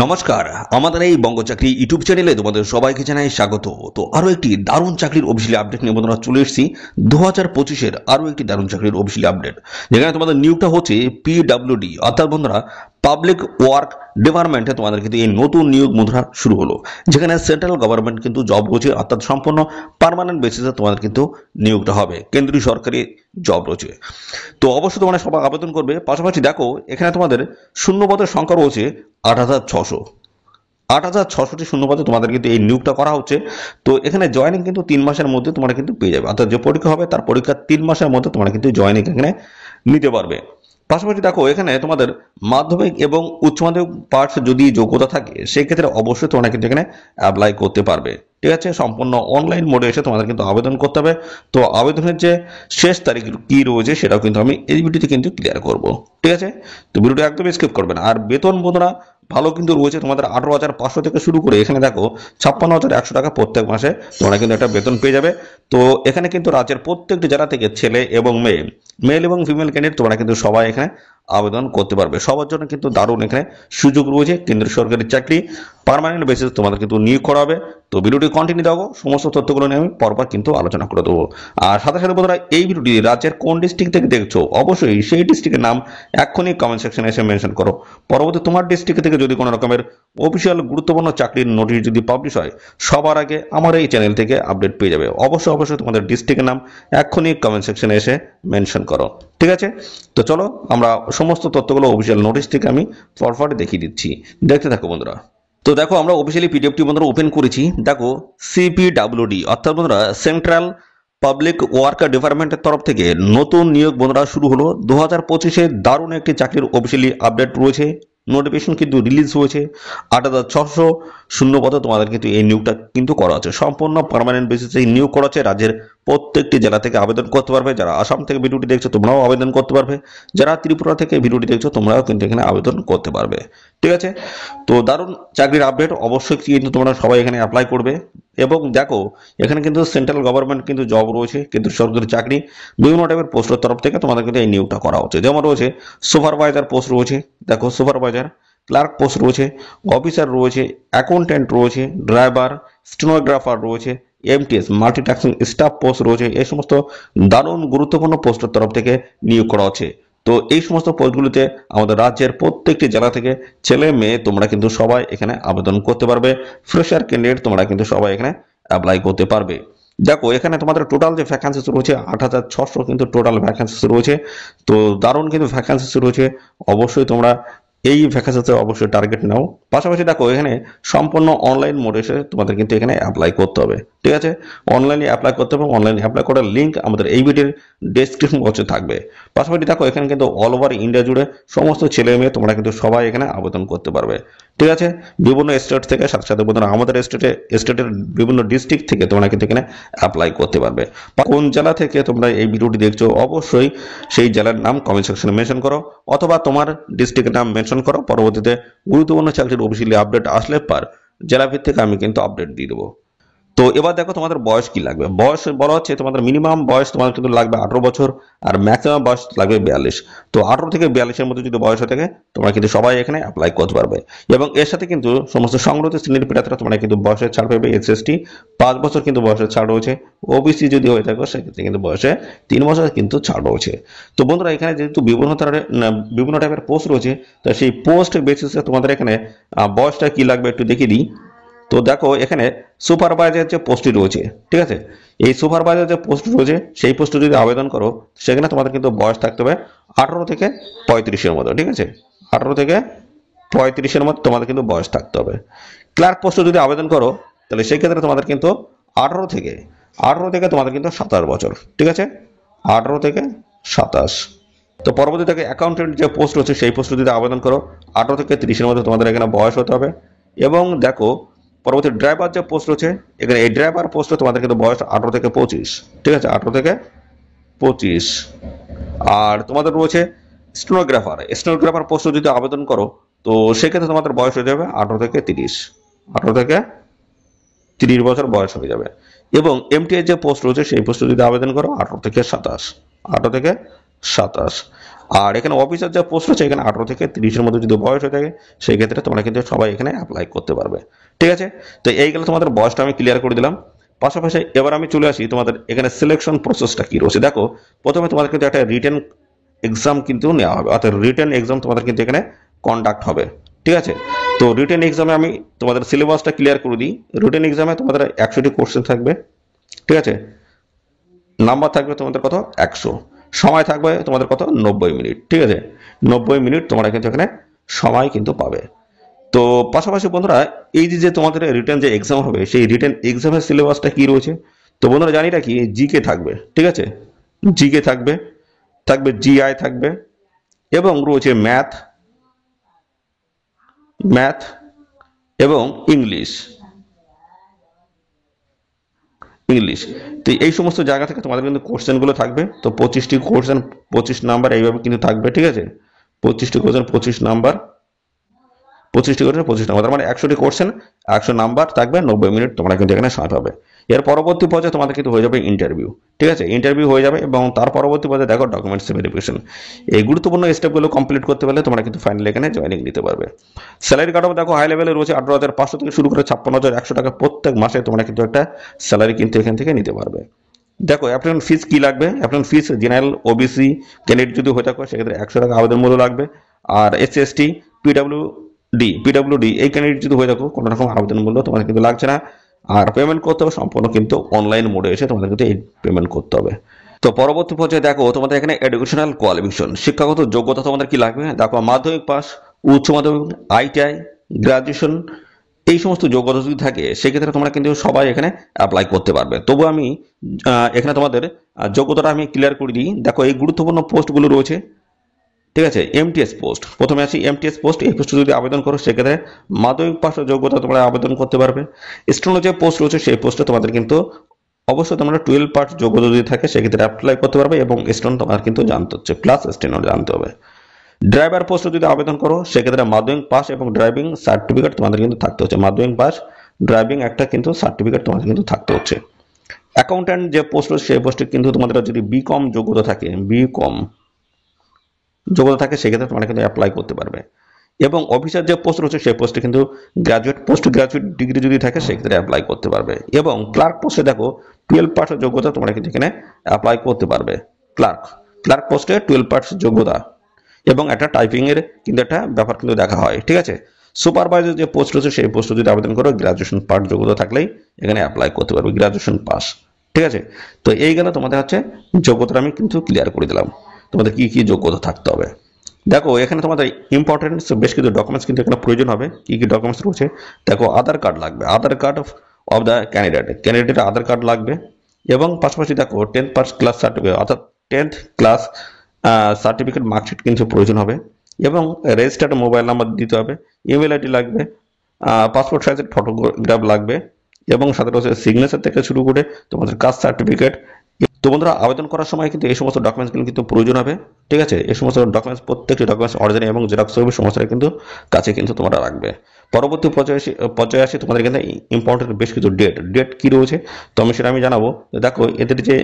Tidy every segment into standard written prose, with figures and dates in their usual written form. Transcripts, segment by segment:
নমস্কার, আমাদের এই বঙ্গ চাকরি ইউটিউব চ্যানেলে তোমাদের সবাইকে জানাই স্বাগত। তো আরো একটি দারুণ চাকরির অফিসিয়ালি আপডেট নিয়ে বন্ধুরা চলে এসেছি। 2025-এর আরো একটি দারুণ চাকরির অফিসিয়ালি আপডেট, যেখানে তোমাদের নিয়োগটা হচ্ছে পিডব্লিউডি, অর্থাৎ বন্ধুরা পাবলিক ওয়ার্ক ডিপার্টমেন্টে তোমাদের কিন্তু এই নতুন নিয়োগ বন্ধুরা শুরু হলো, যেখানে সেন্ট্রাল গভর্নমেন্ট কিন্তু জব রয়েছে, অর্থাৎ সম্পূর্ণ পার্মানেন্ট বেসিসে তোমাদের কিন্তু নিয়োগটা হবে, কেন্দ্রীয় সরকারি জব রয়েছে। তো অবশ্যই তোমরা সবাই আবেদন করবে। পাশাপাশি দেখো এখানে তোমাদের শূন্যপদের সংখ্যা রয়েছে ৮,৬০০। ৮,৬০০টি শূন্যপদে তোমাদের কিন্তু এই নিয়োগটা করা হচ্ছে। তো এখানে জয়েনিং কিন্তু ৩ মাসের মধ্যে তোমরা কিন্তু পেয়ে যাবে, অর্থাৎ যে পরীক্ষা হবে তার পরীক্ষার ৩ মাসের মধ্যে তোমরা কিন্তু জয়েনিং এখানে নিতে পারবে। পাশাপাশি দেখো এখানে তোমাদের মাধ্যমিক এবং উচ্চ মাধ্যমিক পাস যদি যোগ্যতা থাকে সেই ক্ষেত্রে অবশ্যই তোমরা কিন্তু এখানে অ্যাপ্লাই করতে পারবে। ঠিক আছে, সম্পূর্ণ অনলাইন মোডে এসে তোমাদের কিন্তু আবেদন করতে হবে। তো আবেদনের যে শেষ তারিখ কি রয়েছে সেটাও কিন্তু আমি এই ভিডিওতে কিন্তু ক্লিয়ার করব। ঠিক আছে, তো ভিডিওটা একদম স্কিপ করবে না। আর বেতন বন্ধুরা ভালো কিন্তু রয়েছে, তোমাদের 18,500 থেকে শুরু করে এখানে দেখো 56,100 টাকা প্রত্যেক মাসে তোমরা কিন্তু একটা বেতন পেয়ে যাবে। তো এখানে কিন্তু রাজ্যের প্রত্যেকটি জেলা থেকে ছেলে এবং মেল এবং ফিমেল ক্যান্ডিডেট তোমরা কিন্তু সবাই এখানে আবেদন করতে পারবে। সবার জন্য কিন্তু দারুণ এখানে সুযোগ রয়েছে, কেন্দ্রীয় সরকারি চাকরি পার্মানেন্ট বেসিস তোমাদের কিন্তু নিয়োগ করা হবে। তো ভিডিওটি কন্টিনিউ দেবো, সমস্ত তথ্যগুলো নিয়ে আমি পরপর কিন্তু আলোচনা করে দেবো। আর সাথে সাথে বন্ধুরা এই ভিডিওটি রাজ্যের কোন ডিস্ট্রিক্ট থেকে দেখছো অবশ্যই সেই ডিস্ট্রিক্টের নাম এক্ষুনি কমেন্ট সেকশনে এসে মেনশন করো। পরবর্তী তোমার ডিস্ট্রিক্ট থেকে যদি কোনো রকমের অফিসিয়াল গুরুত্বপূর্ণ চাকরির নোটিশ যদি পাবলিশ হয় সবার আগে আমার এই চ্যানেল থেকে আপডেট পেয়ে যাবে। অবশ্যই তোমাদের ডিস্ট্রিক্টের নাম এক্ষুনি কমেন্ট সেকশনে এসে মেনশন করো। ঠিক আছে, তো চলো আমরা সমস্ত তথ্যগুলো অফিসিয়াল নোটিশ থেকে আমি পরপর দেখিয়ে দিচ্ছি, দেখতে থাকো বন্ধুরা। তো দেখো আমরা অফিসিয়ালি পিডিএফটি বন্ধুরা ওপেন করেছি। দেখো সিপিডব্লিউডি অর্থাৎ বন্ধুরা সেন্ট্রাল পাবলিক ওয়ার্কার ডিপার্টমেন্টের তরফ থেকে নতুন নিয়োগ বন্ধুরা শুরু হলো। 2025-এ দারুণ একটি চাকরির অফিসিয়ালি আপডেট রয়েছে, নোটিফিকেশন কিন্তু রিলিজ হয়েছে। ৮,৬০০ শূন্যপদে তোমাদের কিন্তু এই নিয়োগটা কিন্তু করা হচ্ছে, সম্পূর্ণ পার্মানেন্ট বেসিসে নিয়োগ করা হচ্ছে। রাজ্যের প্রত্যেকটি জেলা থেকে আবেদন করতে পারবে। যারা আসাম থেকে ভিডিওটি দেখছো তোমরাও আবেদন করতে পারবে, যারা ত্রিপুরা থেকে ভিডিওটি দেখছো তোমরাও কিন্তু এখানে আবেদন করতে পারবে। ঠিক আছে, তো দারুণ চাকরির আপডেট, অবশ্যই কিন্তু তোমরা সবাই এখানে অ্যাপ্লাই করবে। এবং দেখো এখানে কিন্তু সেন্ট্রাল গভর্নমেন্ট কিন্তু জব রয়েছে, কিন্তু সরকারি চাকরি বিভিন্ন টাইপের পোস্টের তরফ থেকে তোমাদের কিন্তু এই নিয়োগটা করা হচ্ছে। যেমন রয়েছে সুপারভাইজার পোস্ট রয়েছে, দেখো সুপারভাইজার, ক্লার্ক পোস্ট রয়েছে, অফিসার রয়েছে, অ্যাকাউন্ট্যান্ট রয়েছে, ড্রাইভার, স্টেনোগ্রাফার রয়েছে, এমটিএস মাল্টিটাস্কিং স্টাফ পোস্ট রয়েছে। এই সমস্ত দারুণ গুরুত্বপূর্ণ পোস্টের তরফ থেকে নিয়োগ করা হচ্ছে। তো এই সমস্ত পোস্টগুলিতে আমাদের রাজ্যের প্রত্যেকটি জেলা থেকে ছেলে মেয়ে তোমরা কিন্তু সবাই এখানে আবেদন করতে পারবে। ফ্রেশার ক্যান্ডিডেট তোমরা কিন্তু সবাই এখানে অ্যাপ্লাই করতে পারবে। দেখো এখানে তোমাদের টোটাল যে ভ্যাকান্সিস রয়েছে ৮,৬০০ কিন্তু টোটাল ভ্যাকান্সিস রয়েছে। তো দারুণ কিন্তু ভ্যাকান্সিস রয়েছে, অবশ্যই তোমরা এই ভ্যাকান্সিতে অবশ্যই টার্গেট নাও। পাশাপাশি দেখো এখানে সম্পূর্ণ অনলাইন মোডে এসে তোমাদের কিন্তু এখানে অ্যাপ্লাই করতে হবে। ঠিক আছে, অনলাইনে অ্যাপ্লাই করতে হবে। অনলাইনে অ্যাপ্লাই করার লিঙ্ক আমাদের এই ভিডিওর ডেসক্রিপশন বক্সে থাকবে। পাশাপাশি দেখো এখানে কিন্তু অল ওভার ইন্ডিয়া জুড়ে সমস্ত ছেলে মেয়ে তোমরা কিন্তু সবাই এখানে আবেদন করতে পারবে। ঠিক আছে, বিভিন্ন স্টেট থেকে, সাথে সাথে বন্ধুরা আমাদের স্টেটের বিভিন্ন ডিস্ট্রিক্ট থেকে তোমরা কিন্তু এখানে অ্যাপ্লাই করতে পারবে। কোন জেলা থেকে তোমরা এই ভিডিওটি দেখছো অবশ্যই সেই জেলার নাম কমেন্ট সেকশনে মেনশন করো, অথবা তোমার ডিস্ট্রিক্টের নাম মেনশন করো। পরবর্তীতে গুরুত্বপূর্ণ চাকরির অফিসিয়ালি আপডেট আসলে পার জেলা ভিত্তিক আমি কিন্তু আপডেট দিয়ে দেবো। তো এবার দেখো তোমাদের বয়স কি লাগবে। বয়স বলা হচ্ছে তোমাদের মিনিমাম বয়স তোমাদের কিন্তু লাগবে 18 বছর, আর ম্যাক্সিমাম বয়স লাগবে 42। তো 18 থেকে 42-এর মধ্যে যদি বয়স হয়ে থাকে তোমরা কিন্তু সবাই এখানে অ্যাপ্লাই করতে পারবে। এবং এর সাথে কিন্তু সমস্ত সংরক্ষিত শ্রেণীর প্রার্থীরা তোমরা কিন্তু বয়সের ছাড় পাবে। এসএসটি 5 বছর কিন্তু বয়সের ছাড় রয়েছে, ওবিসি যদি হয়ে থাকে সেক্ষেত্রে কিন্তু বয়সে 3 বছর কিন্তু ছাড় রয়েছে। তো বন্ধুরা এখানে যেহেতু বিভিন্ন টাইপের পোস্ট রয়েছে, তো সেই পোস্ট বেসিসে তোমাদের এখানে বয়সটা কি লাগবে একটু দেখিয়ে দিই। তো দেখো এখানে সুপারভাইজার যে পোস্টটি রয়েছে, ঠিক আছে, এই সুপারভাইজার যে পোস্ট রয়েছে সেই পোস্টে যদি আবেদন করো সেখানে তোমাদের কিন্তু বয়স থাকতে হবে 18 থেকে 35-এর মতো। ঠিক আছে, 18 থেকে 35-এর মতো তোমাদের কিন্তু বয়স থাকতে হবে। ক্লার্ক পোস্টে যদি আবেদন করো তাহলে সেই ক্ষেত্রে তোমাদের কিন্তু 18 থেকে তোমাদের কিন্তু 27 বছর। ঠিক আছে, 18 থেকে 27। তো পরবর্তী থেকে অ্যাকাউন্টেন্ট যে পোস্ট রয়েছে সেই পোস্টে যদি আবেদন করো 18 থেকে 30-এর মধ্যে তোমাদের এখানে বয়স হতে হবে। এবং দেখো পরবর্তী ড্রাইভার যে পোস্ট রয়েছে এখানে এই ড্রাইভার পোস্টে তোমাদের কিন্তু বয়স 18 থেকে 25। ঠিক আছে, 18 থেকে 25। আর তোমাদের রয়েছে স্টেনোগ্রাফার পোস্টে যদি আবেদন করো তো সেক্ষেত্রে তোমাদের বয়স হয়ে যাবে 18 থেকে 30। 18 থেকে 30 বছর বয়স হয়ে যাবে। এবং এমটিএস যে পোস্ট রয়েছে সেই পোস্টে যদি আবেদন করো 18 থেকে 27। 18 থেকে 27। আর এখানে অফিসার যা পোস্ট আছে এখানে 18 থেকে 30-এর মধ্যে যদি বয়স হয়ে থাকে সেই ক্ষেত্রে তোমরা কিন্তু সবাই এখানে অ্যাপ্লাই করতে পারবে। ঠিক আছে, তো এই গেলে তোমাদের বয়সটা আমি ক্লিয়ার করে দিলাম। পাশাপাশি এবার আমি চলে আসি তোমাদের এখানে সিলেকশন প্রসেসটা কি রয়েছে। দেখো প্রথমে তোমাদের কিন্তু একটা রিটেন এক্সাম কিন্তু নেওয়া হবে, অর্থাৎ রিটেন এক্সাম তোমাদের কিন্তু এখানে কন্ডাক্ট হবে। ঠিক আছে, তো রিটেন এক্সামে আমি তোমাদের সিলেবাসটা ক্লিয়ার করে দিই। রিটেন এক্সামে তোমাদের 100টি কোশ্চেন থাকবে। ঠিক আছে, নাম্বার থাকবে তোমাদের কত 100, সময় থাকবে তোমাদের কত 90 মিনিট। ঠিক আছে, 90 মিনিট তোমরা কিন্তু এখানে সময় কিন্তু পাবে। তো পাশাপাশি বন্ধুরা এই যে তোমাদের রিটেন যে এক্সাম হবে সেই রিটেন এক্সামের সিলেবাসটা কি রয়েছে, তো বন্ধুরা জানি রাখি জিকে থাকবে। ঠিক আছে, জিকে থাকবে, থাকবে জিআই থাকবে, এবং রয়েছে ম্যাথ ম্যাথ এবং ইংলিশ। তো এই সমস্ত জায়গা থেকে তোমাদের কিন্তু কোশ্চেনগুলো থাকবে। তো 25টি কোশ্চেন 25 নাম্বার এইভাবে কিন্তু থাকবে। ঠিক আছে, 25টি কোশ্চেন 25 নাম্বার, 25টি কোশ্চেন 25 নাম্বার, তার মানে 100টি কোশ্চেন 100 নাম্বার থাকবে, 90 মিনিট তোমরা কিন্তু এখানে সময় পাবে। এর পরবর্তী পর্যায়ে তোমাদের কিন্তু হয়ে যাবে ইন্টারভিউ। ঠিক আছে, ইন্টারভিউ হয়ে যাবে এবং তার পরবর্তী পর্যায়ে দেখো ডকুমেন্টস ভেরিফিকেশন। এই গুরুত্বপূর্ণ স্টেপগুলো কমপ্লিট করতে পারলে তোমরা কিন্তু ফাইনালি এখানে জয়েনিং নিতে পারবে। স্যালারি কাট অফ দেখো হাই লেভেলে রয়েছে 18,500 থেকে শুরু করে 56,100 টাকা প্রত্যেক মাসে তোমরা কিন্তু একটা স্যালারি কিন্তু এখান থেকে নিতে পারবে। দেখো অ্যাপ্লিকেশন ফিস কি লাগবে, application fees general OBC candidate যদি হয়ে থাকো সেক্ষেত্রে 100 টাকা আবেদন মূল্য লাগবে। আর এসসি এসটি পিডব্লিউডি এই ক্যান্ডিডেট যদি হয়ে থাকো কোনো রকম আবেদন মূল্য তোমাদের কিন্তু লাগছে না। আর পেমেন্ট করতে হবে সম্পূর্ণ কিন্তু অনলাইন মোডে এসে তোমাদের কিন্তু এই পেমেন্ট করতে হবে। তো পরবর্তী পর্যায়ে দেখো তোমাদের এখানে এডুকেশনাল কোয়ালিফিকেশন শিক্ষাগত যোগ্যতা তোমাদের কি লাগবে। দেখো মাধ্যমিক পাস, উচ্চ মাধ্যমিক, আইটিআই, গ্রাজুয়েশন এই সমস্ত যোগ্যতা যদি থাকে সেক্ষেত্রে তোমরা কিন্তু সবাই এখানে অ্যাপ্লাই করতে পারবে। তবু আমি এখানে তোমাদের যোগ্যতাটা আমি ক্লিয়ার করে দিই। দেখো এই গুরুত্বপূর্ণ পোস্টগুলো রয়েছে। ঠিক আছে, এমটিএস পোস্ট, প্রথমে আসি এমটিএস পোস্ট। এই পোস্টে যদি আবেদন করো সেক্ষেত্রে মাধ্যমিক পাশের যোগ্যতা তোমরা আবেদন করতে পারবে। স্টেনো যে পোস্ট রয়েছে সেই পোস্টে তোমাদের কিন্তু অবশ্যই তোমরা 12 পাস যোগ্যতা যদি থাকে সেক্ষেত্রে অ্যাপ্লাই করতে পারবে এবং স্টেনো তোমার কিন্তু জানতে হচ্ছে, প্লাস স্টেনো জানতে হবে। ড্রাইভার পোস্টে যদি আবেদন করো সেক্ষেত্রে মাধ্যমিক পাস এবং ড্রাইভিং সার্টিফিকেট তোমাদের কিন্তু থাকতে হচ্ছে। মাধ্যমিক পাস, ড্রাইভিং একটা কিন্তু সার্টিফিকেট তোমাদের কিন্তু থাকতে হচ্ছে। অ্যাকাউন্ট্যান্ট যে পোস্ট রয়েছে সেই পোস্টে কিন্তু তোমাদের যদি বিকম যোগ্যতা থাকে, বিকম যোগ্যতা থাকে সেক্ষেত্রে তোমরা কিন্তু অ্যাপ্লাই করতে পারবে। এবং অফিসার যে পোস্ট রয়েছে সেই পোস্টে কিন্তু গ্রাজুয়েট, পোস্ট গ্রাজুয়েট ডিগ্রি যদি থাকে সেক্ষেত্রে অ্যাপ্লাই করতে পারবে। এবং ক্লার্ক পোস্টে দেখো 12 পাসের যোগ্যতা তোমরা কিন্তু এখানে অ্যাপ্লাই করতে পারবে। ক্লার্ক পোস্টে 12 পাস যোগ্যতা এবং একটা টাইপিং এর কিন্তু একটা ব্যাপার কিন্তু দেখা হয়। ঠিক আছে, সুপারভাইজার যে পোস্ট রয়েছে সেই পোস্টে যদি আবেদন করো গ্রাজুয়েশন পাস যোগ্যতা থাকলেই এখানে অ্যাপ্লাই করতে পারবে, গ্রাজুয়েশন পাস। ঠিক আছে, তো এই গেল তোমাদের হচ্ছে যোগ্যতা আমি কিন্তু ক্লিয়ার করে দিলাম তোমাদের কি কি যোগ্যতা থাকতে হবে। দেখো এখানে তোমাদের ইম্পর্টেন্ট বেশ কিছু ডকুমেন্টস কিন্তু এখানে প্রয়োজন হবে। কি কি ডকুমেন্টস রয়েছে দেখো, আধার কার্ড লাগবে, আধার কার্ড অফ দ্য ক্যান্ডিডেটের আধার কার্ড লাগবে। এবং পাশাপাশি দেখো 10th পাস ক্লাস সার্টিফিকেট, অর্থাৎ 10th ক্লাস সার্টিফিকেট মার্কশিট কিন্তু প্রয়োজন হবে। এবং রেজিস্টার্ড মোবাইল নাম্বার দিতে হবে, ইমেল আইডি লাগবে, পাসপোর্ট সাইজের ফটোগ্রাফ লাগবে, এবং সাথে রয়েছে সিগনেচার থেকে শুরু করে তোমাদের কাস্ট সার্টিফিকেট। তো বন্ধুরা আবেদন করার সময় কিন্তু এই সমস্ত ডকুমেন্টসগুলো কিন্তু প্রয়োজন হবে। ঠিক আছে, এই সমস্ত ডকুমেন্টস প্রত্যেকটি ডকুমেন্টস অরিজিনাল এবং জেরক্স ছবি সমস্যাটা কিন্তু কাছে কিন্তু তোমরা রাখবে। পরবর্তী পর্যায়ে আসি তোমাদের এখানে ইম্পর্টেন্ট বেশ কিছু ডেট কি রয়েছে তো সেটা আমি জানাবো। দেখো এদের যে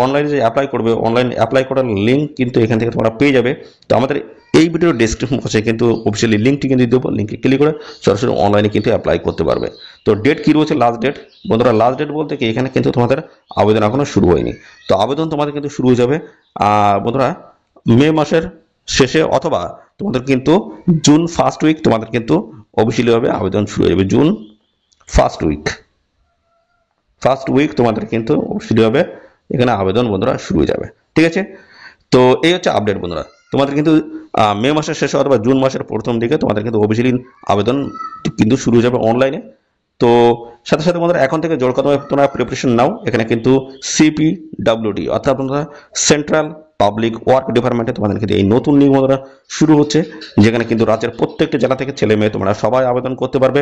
অনলাইনে যে অ্যাপ্লাই করবে, অনলাইন অ্যাপ্লাই করার লিঙ্ক কিন্তু এখান থেকে তোমরা পেয়ে যাবে। তো আমাদের এই ভিডিওর ডেসক্রিপশন বক্সে কিন্তু অফিসিয়ালি লিঙ্কটি কিন্তু দেবো, লিঙ্কে ক্লিক করে সরাসরি অনলাইনে কিন্তু অ্যাপ্লাই করতে পারবে। তো ডেট কি রয়েছে, লাস্ট ডেট বন্ধুরা, লাস্ট ডেট বলতে কি এখানে কিন্তু তোমাদের আবেদন এখনো শুরু হয়নি। তো আবেদন তোমাদের কিন্তু শুরু হয়ে যাবে বন্ধুরা মে মাসের শেষে, অথবা তোমাদের কিন্তু জুন ফার্স্ট উইক তোমাদের কিন্তু অফিসিয়ালি ভাবে আবেদন শুরু হয়ে যাবে। জুন ফার্স্ট উইক তোমাদের কিন্তু অফিসিয়ালি ভাবে এখানে আবেদন বন্ধুরা শুরু হয়ে যাবে। ঠিক আছে, তো এই হচ্ছে আপডেট বন্ধুরা। তোমাদের কিন্তু মে মাসের শেষে অথবা জুন মাসের প্রথম দিকে তোমাদের কিন্তু অফিসিয়ালি আবেদন কিন্তু শুরু হয়ে যাবে অনলাইনে। তো সাথে সাথে বন্ধুরা এখন থেকে জোর কদমে তোমরা প্রিপারেশন নাও। এখানে কিন্তু সিপিডব্লিউডি অর্থাৎ তোমরা সেন্ট্রাল পাবলিক ওয়ার্ক ডিপার্টমেন্টে তোমাদের কিন্তু এই নতুন নিয়োগ বন্ধুরা শুরু হচ্ছে, যেখানে কিন্তু রাজ্যের প্রত্যেকটি জেলা থেকে ছেলে মেয়ে তোমরা সবাই আবেদন করতে পারবে।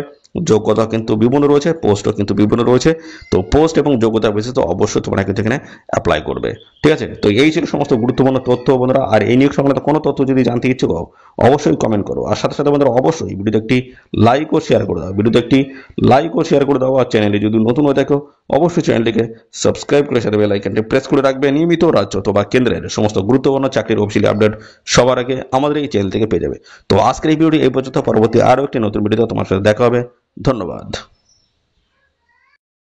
যোগ্যতা কিন্তু বিভিন্ন রয়েছে, পোস্টও কিন্তু বিভিন্ন রয়েছে। তো পোস্ট এবং যোগ্যতা বেসিস তো অবশ্যই তোমরা কিন্তু এখানে অ্যাপ্লাই করবে। ঠিক আছে, তো এই ছিল সমস্ত গুরুত্বপূর্ণ তথ্য বন্ধুরা। আর এই নিয়োগ সংক্রান্ত কোনো তথ্য যদি জানতে ইচ্ছুক হও অবশ্যই কমেন্ট করো। আর সাথে সাথে বন্ধুরা অবশ্যই ভিডিওতে একটি লাইক ও শেয়ার করে দাও। আর চ্যানেলে যদি নতুন হয়ে থাকো অবশ্যই চ্যানেলটিকে সাবস্ক্রাইব করে সাথে বেল আইকনটি প্রেস করে রাখবে। নিয়মিত রাজ্য অথবা কেন্দ্রের সমস্ত সমস্ত গুরুত্বপূর্ণ চাকরির অফিসিয়ালি আপডেট সবার আগে আমাদের এই চ্যানেল থেকে পেয়ে যাবে। তো আজকের এই ভিডিওটি এই পর্যন্ত, পরবর্তী আরও একটি নতুন ভিডিওতে তোমার সাথে দেখা হবে। ধন্যবাদ।